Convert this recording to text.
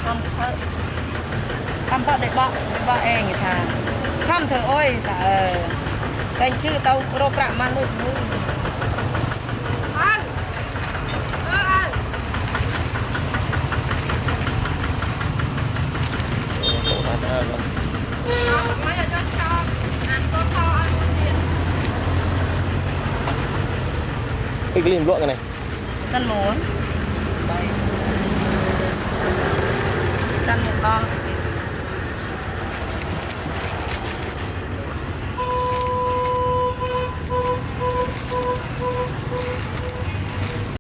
thăm phật để bọ e người ta thăm thử ôi ta tên chữ tao rô bạc man nuôi cái lim luộc cái này tân muốn tân một con